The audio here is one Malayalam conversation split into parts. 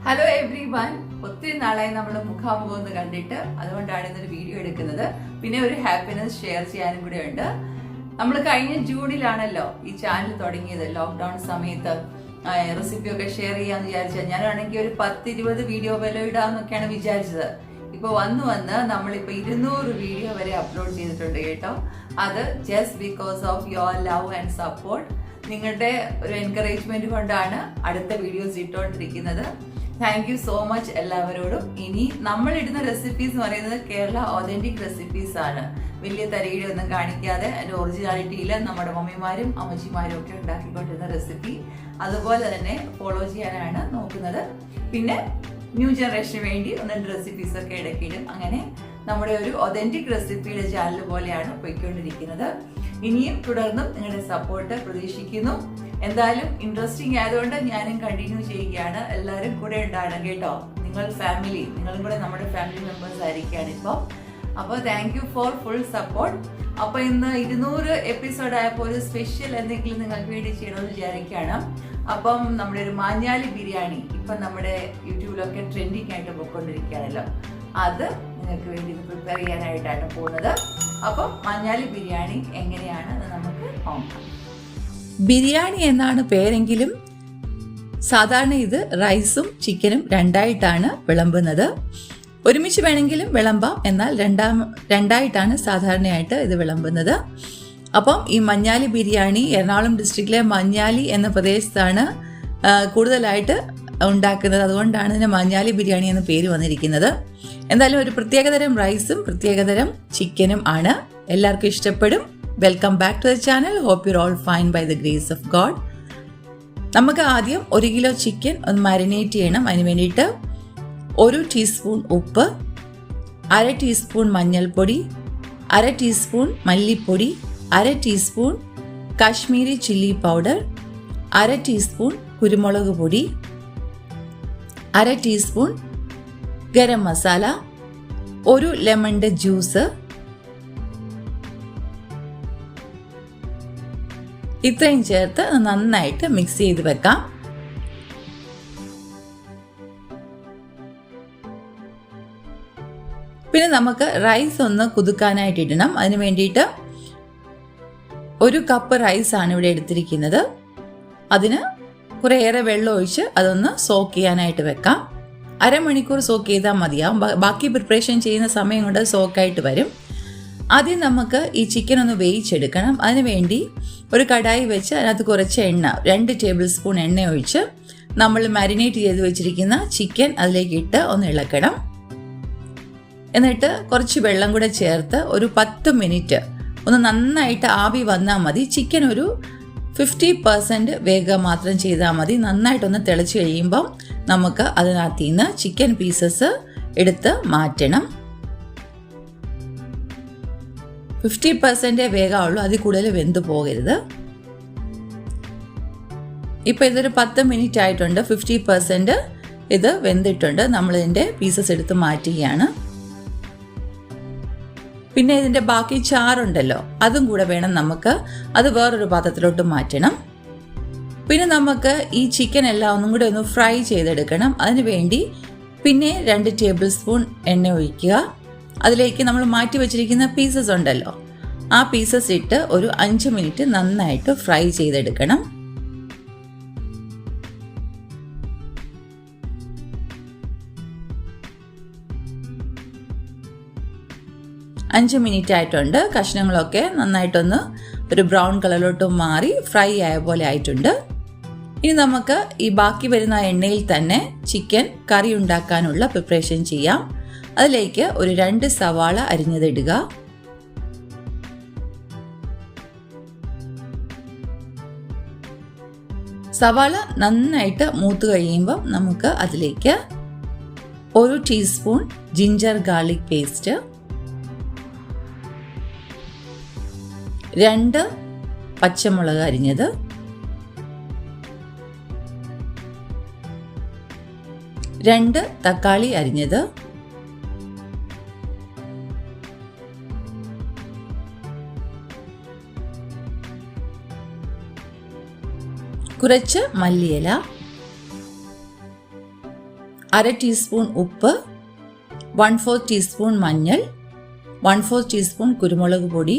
ഹലോ എവ്രി വൺ, ഒത്തിരി നാളായി നമ്മൾ മുഖാമുഖം കണ്ടിട്ട്, അതുകൊണ്ടാണ് ഇന്നൊരു വീഡിയോ എടുക്കുന്നത്. പിന്നെ ഒരു ഹാപ്പിനെസ് ഷെയർ ചെയ്യാനും കൂടെ ഉണ്ട്. നമ്മൾ കഴിഞ്ഞ ജൂണിലാണല്ലോ ഈ ചാനൽ തുടങ്ങിയത്. ലോക്ക്ഡൌൺ സമയത്ത് റെസിപ്പി ഒക്കെ ഷെയർ ചെയ്യാന്ന് വിചാരിച്ചാൽ ഞാനാണെങ്കിൽ ഒരു 10-20 വീഡിയോ വില ഇടാന്നൊക്കെയാണ് വിചാരിച്ചത്. ഇപ്പൊ വന്ന് നമ്മളിപ്പോ 200 വീഡിയോ വരെ അപ്ലോഡ് ചെയ്തിട്ടുണ്ട് കേട്ടോ. അത് just because of your love and support. നിങ്ങളുടെ ഒരു എൻകറേജ്മെന്റ് കൊണ്ടാണ് അടുത്ത വീഡിയോസ് ഇട്ടുകൊണ്ടിരിക്കുന്നത്. താങ്ക് യു സോ മച്ച് എല്ലാവരോടും. ഇനി നമ്മൾ ഇടുന്ന റെസിപ്പീസ് എന്ന് പറയുന്നത് കേരള ഒതന്റിക് റെസിപ്പീസ് ആണ്. വലിയ തരികിട ഒന്നും കാണിക്കാതെ അതിന്റെ ഒറിജിനാലിറ്റിയിൽ നമ്മുടെ മമ്മിമാരും അമ്മച്ചിമാരും ഒക്കെ ഉണ്ടാക്കിക്കൊണ്ടിരുന്ന റെസിപ്പി അതുപോലെ തന്നെ ഫോളോ ചെയ്യാനാണ് നോക്കുന്നത്. പിന്നെ ന്യൂ ജനറേഷന് വേണ്ടി 1-2 റെസിപ്പീസ് ഒക്കെ ഇടയ്ക്കിടും. അങ്ങനെ നമ്മുടെ ഒരു ഒതന്റിക് റെസിപ്പിയുടെ ചാനൽ പോലെയാണ് പോയിക്കൊണ്ടിരിക്കുന്നത്. ഇനിയും തുടർന്നും നിങ്ങളുടെ സപ്പോർട്ട് പ്രതീക്ഷിക്കുന്നു. എന്തായാലും ഇൻട്രസ്റ്റിംഗ് ആയതുകൊണ്ട് ഞാനും കണ്ടിന്യൂ ചെയ്യുകയാണ്. എല്ലാവരും കൂടെ ഉണ്ടാകണം കേട്ടോ. നിങ്ങളും കൂടെ നമ്മുടെ ഫാമിലി മെമ്പേഴ്സ് ആയിരിക്കുകയാണ് ഇപ്പോൾ. അപ്പോൾ thank you four full support. അപ്പോൾ ഇന്ന് 200 എപ്പിസോഡ് ആയപ്പോൾ ഒരു സ്പെഷ്യൽ എന്തെങ്കിലും നിങ്ങൾക്ക് വേണ്ടി ചെയ്യണമെന്ന് വിചാരിക്കുകയാണ്. അപ്പം നമ്മുടെ ഒരു മാഞ്ഞാലി ബിരിയാണി ഇപ്പം നമ്മുടെ യൂട്യൂബിലൊക്കെ ട്രെൻഡിങ് ആയിട്ട് പോയിക്കൊണ്ടിരിക്കുകയാണല്ലോ. അത് നിങ്ങൾക്ക് വേണ്ടി പ്രിപ്പയർ ചെയ്യാനായിട്ടാണ് പോകുന്നത്. അപ്പം മാഞ്ഞാലി ബിരിയാണി എങ്ങനെയാണെന്ന് നമുക്ക് നോക്കാം. ബിരിയാണി എന്നാണ് പേരെങ്കിലും സാധാരണ ഇത് റൈസും ചിക്കനും രണ്ടായിട്ടാണ് വിളമ്പുന്നത്. ഒരുമിച്ച് വേണമെങ്കിലും വിളമ്പാം, എന്നാൽ രണ്ടായിട്ടാണ് സാധാരണയായിട്ട് ഇത് വിളമ്പുന്നത്. അപ്പം ഈ മഞ്ഞാലി ബിരിയാണി എറണാകുളം ഡിസ്ട്രിക്റ്റിലെ മഞ്ഞാലി എന്ന പ്രദേശത്താണ് കൂടുതലായിട്ട് ഉണ്ടാക്കുന്നത്. അതുകൊണ്ടാണ് ഇതിന് മഞ്ഞാലി ബിരിയാണി എന്ന പേര് വന്നിരിക്കുന്നത്. എന്തായാലും ഒരു പ്രത്യേകതരം റൈസും പ്രത്യേകതരം ചിക്കനും ആണ്. എല്ലാവർക്കും ഇഷ്ടപ്പെടും. Welcome back to the channel. Hope you all fine by the grace of God. നമുക്ക് ആദ്യം 1 കിലോ ചിക്കൻ ഒന്ന് മാരിനേറ്റ് ചെയ്യണം. അതിന് വേണ്ടിയിട്ട് 1 ടീസ്പൂൺ ഉപ്പ്, 1/2 ടീസ്പൂൺ മഞ്ഞൾപ്പൊടി, 1/2 ടീസ്പൂൺ മല്ലിപ്പൊടി, 1/2 teaspoon Kashmiri chilli powder, 1/2 teaspoon കുരുമുളക് പൊടി, 1/2 ടീസ്പൂൺ ഗരം മസാല, 1 ലെമണിൻ്റെ ജ്യൂസ്. ഇത്രയും ചേർത്ത് നന്നായിട്ട് മിക്സ് ചെയ്ത് വെക്കാം. പിന്നെ നമുക്ക് റൈസ് ഒന്ന് കുതുക്കാനായിട്ട് ഇടണം. അതിന് വേണ്ടിയിട്ട് 1 കപ്പ് റൈസാണ് ഇവിടെ എടുത്തിരിക്കുന്നത്. അതിന് കുറേയേറെ വെള്ളം ഒഴിച്ച് അതൊന്ന് സോക്ക് ചെയ്യാനായിട്ട് വെക്കാം. 1/2 മണിക്കൂർ സോക്ക് ചെയ്താൽ മതിയാവും. ബാക്കി പ്രിപ്പറേഷൻ ചെയ്യുന്ന സമയം കൊണ്ട് സോക്കായിട്ട് വരും. ആദ്യം നമുക്ക് ഈ ചിക്കൻ ഒന്ന് വേവിച്ചെടുക്കണം. അതിന് വേണ്ടി ഒരു കടായി വെച്ച് അതിനകത്ത് കുറച്ച് എണ്ണ, 2 ടേബിൾ സ്പൂൺ എണ്ണ ഒഴിച്ച് നമ്മൾ മാരിനേറ്റ് ചെയ്ത് വെച്ചിരിക്കുന്ന ചിക്കൻ അതിലേക്ക് ഇട്ട് ഒന്ന് ഇളക്കണം. എന്നിട്ട് കുറച്ച് വെള്ളം കൂടെ ചേർത്ത് ഒരു 10 മിനിറ്റ് ഒന്ന് നന്നായിട്ട് ആവി വന്നാൽ മതി. ചിക്കൻ ഒരു 50% വേഗം മാത്രം ചെയ്താൽ മതി. നന്നായിട്ടൊന്ന് തിളച്ച് കഴിയുമ്പം നമുക്ക് അതിനകത്ത് നിന്ന് ചിക്കൻ പീസസ് എടുത്ത് മാറ്റണം. 50% വേഗമുള്ളൂ, അതിൽ കൂടുതൽ വെന്ത് പോകരുത്. ഇപ്പം ഇതൊരു 10 മിനിറ്റ് ആയിട്ടുണ്ട്. 50% ഇത് വെന്തിട്ടുണ്ട്. നമ്മളിതിൻ്റെ പീസസ് എടുത്ത് മാറ്റുകയാണ്. പിന്നെ ഇതിൻ്റെ ബാക്കി ചാറുണ്ടല്ലോ, അതും കൂടെ വേണം നമുക്ക്. അത് വേറൊരു പാത്രത്തിലോട്ട് മാറ്റണം. പിന്നെ നമുക്ക് ഈ ചിക്കൻ എല്ലാം ഒന്നും കൂടെ ഒന്ന് ഫ്രൈ ചെയ്തെടുക്കണം. അതിന് വേണ്ടി പിന്നെ 2 ടേബിൾ സ്പൂൺ എണ്ണ ഒഴിക്കുക. അതിലേക്ക് നമ്മൾ മാറ്റി വെച്ചിരിക്കുന്ന പീസസ് ഉണ്ടല്ലോ, ആ പീസസ് ഇട്ട് ഒരു 5 മിനിറ്റ് നന്നായിട്ട് ഫ്രൈ ചെയ്തെടുക്കണം. അഞ്ച് മിനിറ്റ് ആയിട്ടുണ്ട്. കഷ്ണങ്ങളൊക്കെ നന്നായിട്ടൊന്ന് ഒരു ബ്രൗൺ കളറിലോട്ട് മാറി ഫ്രൈ ആയ പോലെ ആയിട്ടുണ്ട്. ഇനി നമുക്ക് ഈ ബാക്കി വരുന്ന എണ്ണയിൽ തന്നെ ചിക്കൻ കറി ഉണ്ടാക്കാനുള്ള പ്രിപ്പറേഷൻ ചെയ്യാം. അതിലേക്ക് ഒരു 2 സവാള അരിഞ്ഞതിടുക. സവാള നന്നായിട്ട് മൂത്ത് കഴിയുമ്പോൾ നമുക്ക് അതിലേക്ക് 1 ടീസ്പൂൺ ജിഞ്ചർ ഗാർലിക് പേസ്റ്റ്, 2 പച്ചമുളക് അരിഞ്ഞത്, 2 തക്കാളി അരിഞ്ഞത്, കുറച്ച് മല്ലിയില, 1/2 ടീസ്പൂൺ ഉപ്പ്, 1/4 ടീസ്പൂൺ മഞ്ഞൾ, 1/4 ടീസ്പൂൺ കുരുമുളക് പൊടി,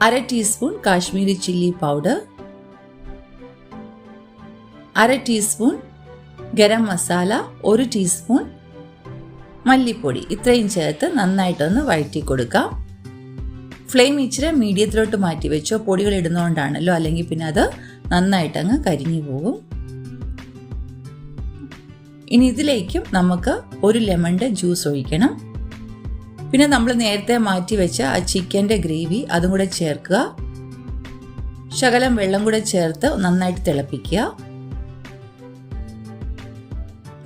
1/2 teaspoon Kashmiri chilli powder, 1/2 teaspoon garam masala, 1 teaspoon മല്ലിപ്പൊടി. ഇത്രയും ചേർത്ത് നന്നായിട്ടൊന്ന് വഴറ്റി കൊടുക്കാം. ഫ്ലെയിം ഇച്ചിരി മീഡിയത്തിലോട്ട് മാറ്റി വെച്ചോ, പൊടികൾ ഇടുന്നതുകൊണ്ടാണല്ലോ, അല്ലെങ്കിൽ പിന്നെ അത് നന്നായിട്ടങ്ങ് കരിഞ്ഞു പോകും. ഇനി ഇതിലേക്കും നമുക്ക് 1 ലെമണിൻ്റെ ജ്യൂസ് ഒഴിക്കണം. പിന്നെ നമ്മൾ നേരത്തെ മാറ്റി വെച്ച ആ ചിക്കൻ്റെ ഗ്രേവി അതും കൂടെ ചേർക്കുക. ശകലം വെള്ളം കൂടെ ചേർത്ത് നന്നായിട്ട് തിളപ്പിക്കുക.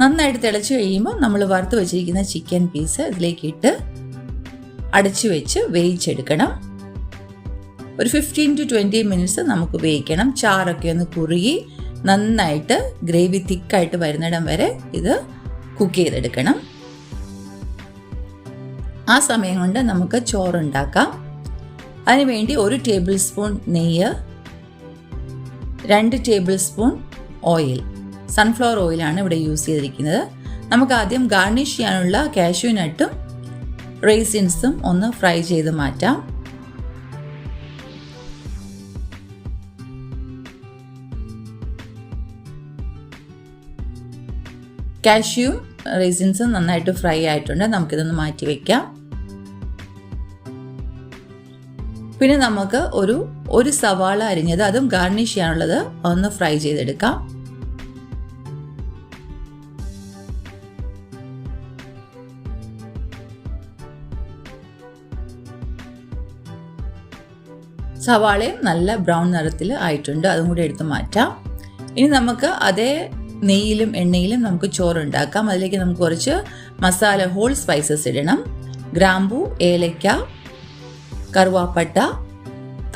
നന്നായിട്ട് തിളച്ച് കഴിയുമ്പോൾ നമ്മൾ വറുത്ത് വെച്ചിരിക്കുന്ന ചിക്കൻ പീസ് ഇതിലേക്ക് ഇട്ട് അടച്ചു വെച്ച് വേവിച്ചെടുക്കണം. ഒരു 15 to 20 മിനിറ്റ്സ് നമുക്ക് വേവിക്കണം. ചാറൊക്കെ ഒന്ന് കുറുകി നന്നായിട്ട് ഗ്രേവി തിക്കായിട്ട് വരുന്നിടം വരെ ഇത് കുക്ക് ചെയ്തെടുക്കണം. ആ സമയം കൊണ്ട് നമുക്ക് ചോറുണ്ടാക്കാം. അതിനുവേണ്ടി 1 ടേബിൾ സ്പൂൺ നെയ്യ്, 2 ടേബിൾ സ്പൂൺ ഓയിൽ, സൺഫ്ലവർ ഓയിലാണ് ഇവിടെ യൂസ് ചെയ്തിരിക്കുന്നത്. നമുക്ക് ആദ്യം ഗാർണിഷ് ചെയ്യാനുള്ള കാഷ്യൂ നട്ടും റേസിൻസും ഒന്ന് ഫ്രൈ ചെയ്ത് മാറ്റാം. കാഷ്യൂം റേസിൻസും നന്നായിട്ട് ഫ്രൈ ആയിട്ടുണ്ട്. നമുക്കിതൊന്ന് മാറ്റി വയ്ക്കാം. പിന്നെ നമുക്ക് ഒരു സവാള അരിഞ്ഞത്, അതും ഗാർണിഷ് ചെയ്യാനുള്ളത് ഒന്ന് ഫ്രൈ ചെയ്തെടുക്കാം. സവാളയും നല്ല ബ്രൗൺ നിറത്തിൽ ആയിട്ടുണ്ട്, അതും കൂടി എടുത്ത് മാറ്റാം. ഇനി നമുക്ക് അതേ നെയ്യിലും എണ്ണയിലും നമുക്ക് ചോറുണ്ടാക്കാം. അതിലേക്ക് നമുക്ക് കുറച്ച് മസാല ഹോൾ സ്പൈസസ് ഇടണം. ഗ്രാമ്പൂ, ഏലക്ക, കറുവാപ്പട്ട,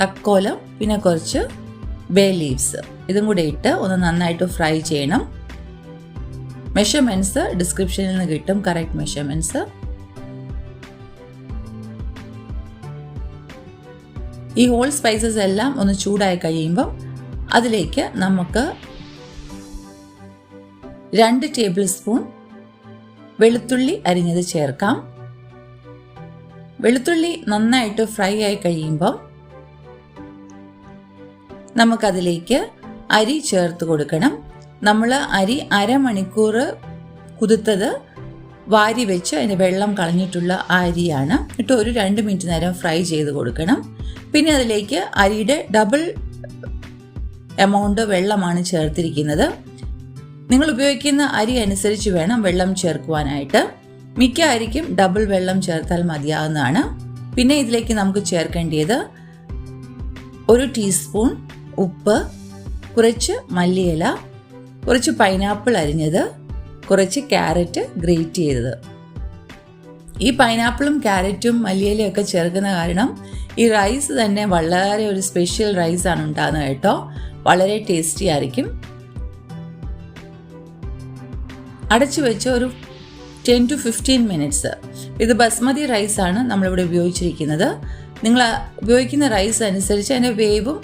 തക്കോലം, പിന്നെ കുറച്ച് ബേ ലീവ്സ്, ഇതും കൂടെ ഇട്ട് ഒന്ന് നന്നായിട്ട് ഫ്രൈ ചെയ്യണം. മെഷർമെൻറ്റ്സ് ഡിസ്ക്രിപ്ഷനിൽ നിന്ന് കിട്ടും, കറക്റ്റ് മെഷർമെൻറ്റ്സ്. ഈ ഹോൾ സ്പൈസസ് എല്ലാം ഒന്ന് ചൂടായി കഴിയുമ്പം അതിലേക്ക് നമുക്ക് 2 ടേബിൾ സ്പൂൺ വെളുത്തുള്ളി അരിഞ്ഞത് ചേർക്കാം. വെളുത്തുള്ളി നന്നായിട്ട് ഫ്രൈ ആയി കഴിയുമ്പം നമുക്കതിലേക്ക് അരി ചേർത്ത് കൊടുക്കണം. നമ്മൾ അരി അരമണിക്കൂർ കുതിർത്തത് വാരി വെച്ച് അതിൻ്റെ വെള്ളം കളഞ്ഞിട്ടുള്ള അരിയാണ്. എന്നിട്ട് ഒരു 2 മിനിറ്റ് നേരം ഫ്രൈ ചെയ്ത് കൊടുക്കണം. പിന്നെ അതിലേക്ക് അരിയുടെ ഡബിൾ എമൗണ്ട് വെള്ളമാണ് ചേർത്തിരിക്കുന്നത്. നിങ്ങൾ ഉപയോഗിക്കുന്ന അരി അനുസരിച്ച് വേണം വെള്ളം ചേർക്കുവാനായിട്ട്. മിക്ക അരിക്കും ഡബിൾ വെള്ളം ചേർത്താൽ മതിയാവുന്നതാണ്. പിന്നെ ഇതിലേക്ക് നമുക്ക് ചേർക്കേണ്ടത് 1 ടീസ്പൂൺ ഉപ്പ്, കുറച്ച് മല്ലിയില, കുറച്ച് പൈനാപ്പിൾ അരിഞ്ഞത്, കുറച്ച് ക്യാരറ്റ് ഗ്രേറ്റ് ചെയ്തത്. ഈ പൈനാപ്പിളും ക്യാരറ്റും മല്ലിയിലയും ഒക്കെ ചേർക്കുന്ന കാരണം ഈ റൈസ് തന്നെ വളരെ ഒരു സ്പെഷ്യൽ റൈസാണ് ഉണ്ടാകുന്നത് കേട്ടോ. വളരെ ടേസ്റ്റി ആയിരിക്കും. അടച്ചു വെച്ച് ഒരു 10 to 15 മിനിറ്റ്സ്. ഇത് ബസ്മതി റൈസാണ് നമ്മളിവിടെ ഉപയോഗിച്ചിരിക്കുന്നത്. നിങ്ങൾ ഉപയോഗിക്കുന്ന റൈസ് അനുസരിച്ച് അതിൻ്റെ വേവും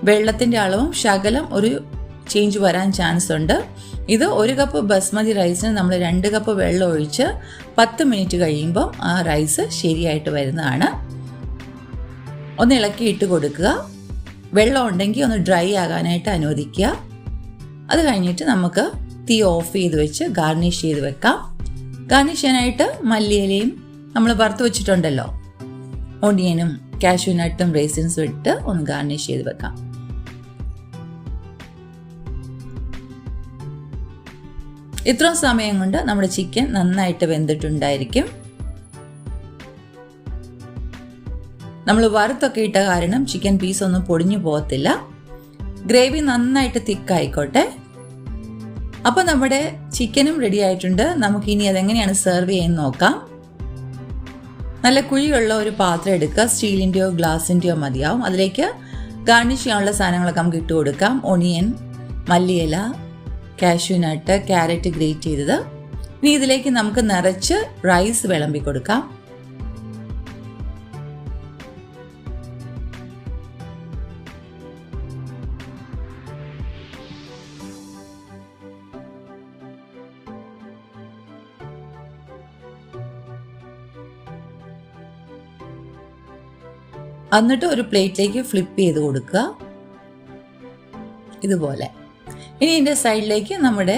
വെള്ളത്തിൻ്റെ അളവും ശകലം ഒരു ചേഞ്ച് വരാൻ ചാൻസ് ഉണ്ട്. ഇത് 1 കപ്പ് ബസ്മതി റൈസിന് നമ്മൾ 2 കപ്പ് വെള്ളം ഒഴിച്ച് 10 മിനിറ്റ് കഴിയുമ്പോൾ ആ റൈസ് ശരിയായിട്ട് വരുന്നതാണ്. ഒന്ന് ഇളക്കിയിട്ട് കൊടുക്കുക. വെള്ളം ഉണ്ടെങ്കിൽ ഒന്ന് ഡ്രൈ ആകാനായിട്ട് അനുവദിക്കുക. അത് കഴിഞ്ഞിട്ട് നമുക്ക് തീ ഓഫ് ചെയ്ത് വെച്ച് ഗാർണിഷ് ചെയ്ത് വെക്കാം. ഗാർണിഷ് ചെയ്യാനായിട്ട് മല്ലിയിലയും നമ്മൾ വറുത്ത് വെച്ചിട്ടുണ്ടല്ലോ, ഓണിയനും കാഷ്യൂ നട്ടും റേസിൻസും ഇട്ട് ഒന്ന് ഗാർണിഷ് ചെയ്ത് വെക്കാം. ഇത്രയും സമയം കൊണ്ട് നമ്മുടെ ചിക്കൻ നന്നായിട്ട് വെന്തിട്ടുണ്ടായിരിക്കും. നമ്മൾ വറുത്തൊക്കെ ഇട്ട കാരണം ചിക്കൻ പീസ് ഒന്നും പൊടിഞ്ഞു പോകത്തില്ല. ഗ്രേവി നന്നായിട്ട് തിക്കായിക്കോട്ടെ. അപ്പോൾ നമ്മുടെ ചിക്കനും റെഡി ആയിട്ടുണ്ട്. നമുക്കിനി അതെങ്ങനെയാണ് സെർവ് ചെയ്യുന്നത് നോക്കാം. നല്ല കുഴിയുള്ള ഒരു പാത്രം എടുക്കുക. സ്റ്റീലിൻ്റെയോ ഗ്ലാസിൻ്റെയോ മതിയാവും. അതിലേക്ക് ഗാർണിഷ് ചെയ്യാനുള്ള സാധനങ്ങളൊക്കെ നമുക്ക് ഇട്ട് കൊടുക്കാം. ഒണിയൻ, മല്ലിയില, കാഷ്യൂ നട്ട്, ക്യാരറ്റ് ഗ്രേറ്റ് ചെയ്തത്. ഇനി ഇതിലേക്ക് നമുക്ക് നിറച്ച് റൈസ് വിളമ്പി കൊടുക്കാം. എന്നിട്ട് ഒരു പ്ലേറ്റിലേക്ക് ഫ്ലിപ്പ് ചെയ്ത് കൊടുക്കുക ഇതുപോലെ. ഇനി ഇതിൻ്റെ സൈഡിലേക്ക് നമ്മുടെ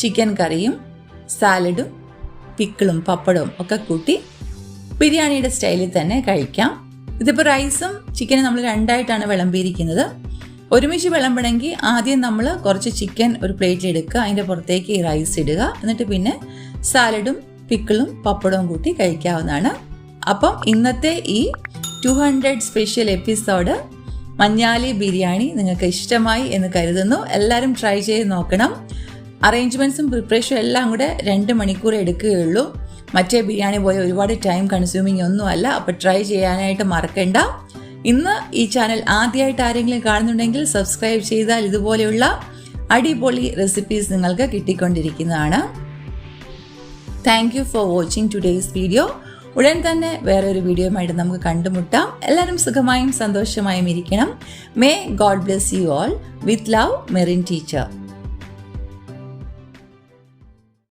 ചിക്കൻ കറിയും സാലഡും പിക്കിളും പപ്പടവും ഒക്കെ കൂട്ടി ബിരിയാണിയുടെ സ്റ്റൈലിൽ തന്നെ കഴിക്കാം. ഇതിപ്പോൾ റൈസും ചിക്കനും നമ്മൾ രണ്ടായിട്ടാണ് വിളമ്പിയിരിക്കുന്നത്. ഒരുമിച്ച് വിളമ്പണമെങ്കിൽ ആദ്യം നമ്മൾ കുറച്ച് ചിക്കൻ ഒരു പ്ലേറ്റിൽ എടുക്കുക, അതിൻ്റെ പുറത്തേക്ക് ഈ റൈസ് ഇടുക, എന്നിട്ട് പിന്നെ സാലഡും പിക്കിളും പപ്പടവും കൂട്ടി കഴിക്കാവുന്നതാണ്. അപ്പം ഇന്നത്തെ ഈ 200 സ്പെഷ്യൽ എപ്പിസോഡ് മഞ്ഞാലി ബിരിയാണി നിങ്ങൾക്ക് ഇഷ്ടമായി എന്ന് കരുതുന്നു. എല്ലാവരും ട്രൈ ചെയ്ത് നോക്കണം. അറേഞ്ച്മെൻറ്റ്സും പ്രിപ്പറേഷനും എല്ലാം കൂടെ 2 മണിക്കൂർ എടുക്കുകയുള്ളൂ. മറ്റേ ബിരിയാണി പോലെ ഒരുപാട് ടൈം കൺസ്യൂമിങ് ഒന്നുമല്ല. അപ്പോൾ ട്രൈ ചെയ്യാനായിട്ട് മറക്കണ്ട. ഇന്ന് ഈ ചാനൽ ആദ്യമായിട്ട് ആരെങ്കിലും കാണുന്നുണ്ടെങ്കിൽ സബ്സ്ക്രൈബ് ചെയ്താൽ ഇതുപോലെയുള്ള അടിപൊളി റെസിപ്പീസ് നിങ്ങൾക്ക് കിട്ടിക്കൊണ്ടിരിക്കുന്നതാണ്. Thank you for watching today's video. ഉടൻ തന്നെ വേറൊരു വീഡിയോയുമായിട്ട് നമുക്ക് കണ്ടുമുട്ടാം. എല്ലാവരും സുഖമായും സന്തോഷമായും ഇരിക്കണം. May God bless you all. With love, Merin teacher.